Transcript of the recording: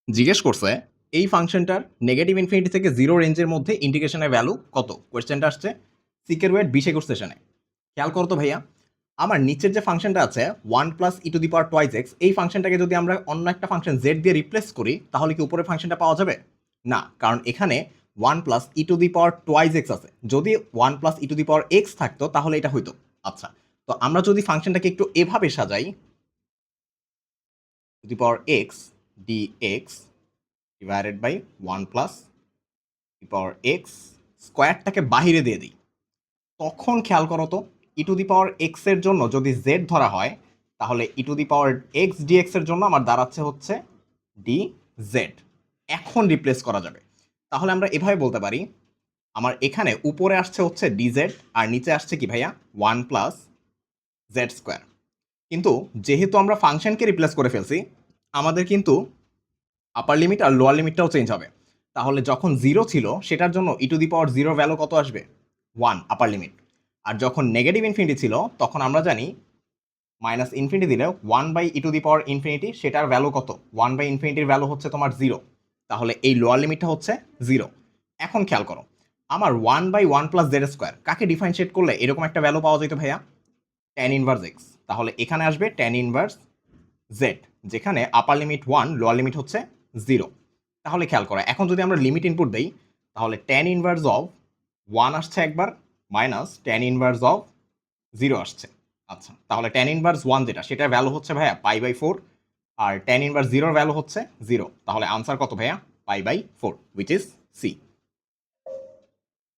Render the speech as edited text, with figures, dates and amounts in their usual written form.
জিজ্ঞেস করছে এই ফাংশনটার নেগেটিভ ইনফিনিটি থেকে জিরো রেঞ্জের মধ্যে ইন্টিগ্রেশনের ভ্যালু কত। কোয়েশ্চেনটা আসছে সিকের ওয়েট 20-21 সেশনে। খেয়াল করো তো ভাইয়া, আমার নিচের যে ফাংশনটা আছে 1 + e⁻² এই ফাংশনটাকে যদি আমরা অন্য একটা ফাংশন জেড দিয়ে রিপ্লেস করি তাহলে কি উপরের ফাংশনটা পাওয়া যাবে? না, কারণ এখানে 1 + e⁻² আছে। যদি 1 + e⁻x থাকতো তাহলে এটা হইতো। আচ্ছা, তো আমরা যদি ফাংশনটাকে একটু এভাবে সাজাই, e⁻x dx ডিভাইডেড বাই 1 + স্কোয়ারটাকে বাহিরে দিয়ে দিই, তখন খেয়াল করো তো e⁻x এর জন্য যদি z ধরা হয় তাহলে e⁻x dx এর জন্য আমার দাঁড়াচ্ছে হচ্ছে dz। এখন রিপ্লেস করা যাবে। তাহলে আমরা এভাবে বলতে পারি আমার এখানে উপরে আসছে হচ্ছে dz আর নিচে আসছে কি ভাইয়া 1 + z²। কিন্তু যেহেতু আমরা ফাংশনকে রিপ্লেস করে ফেলছি, আমাদের কিন্তু আপার লিমিট আর লোয়ার লিমিটটাও চেঞ্জ হবে। তাহলে যখন 0 ছিল সেটার জন্য e⁻0 ভ্যালু কত আসবে? 1 আপার লিমিট। আর যখন নেগেটিভ ইনফিনিটি ছিল তখন আমরা জানি মাইনাস ইনফিনিটি দিলে 1/e⁻∞ সেটার ভ্যালু কত? 1/∞ ভ্যালু হচ্ছে তোমার 0। তাহলে এই লোয়ার লিমিটটা হচ্ছে 0। এখন খেয়াল করো, আমার 1/1 + z² কাকে ডিফারেন্সিয়েট করলে এরকম একটা ভ্যালু পাওয়া যেত ভাইয়া? tan inverse x। তাহলে এখানে আসবে tan ইনভার্স z, যেখানে আপার লিমিট 1 লোয়ার লিমিট হচ্ছে 0। তাহলে খেয়াল করো, এখন যদি আমরা লিমিট ইনপুট দেই তাহলে tan ইনভার্স অফ 1 আসছে একবার মাইনাস tan ইনভার্স অফ 0 আসছে। আচ্ছা, তাহলে tan ইনভার্স 1 যেটা সেটার ভ্যালু হচ্ছে ভাইয়া π/4 আর tan ইনভার্স 0 এর ভ্যালু হচ্ছে 0। তাহলে আনসার কত ভাইয়া? π/4, হুইচ ইজ সি।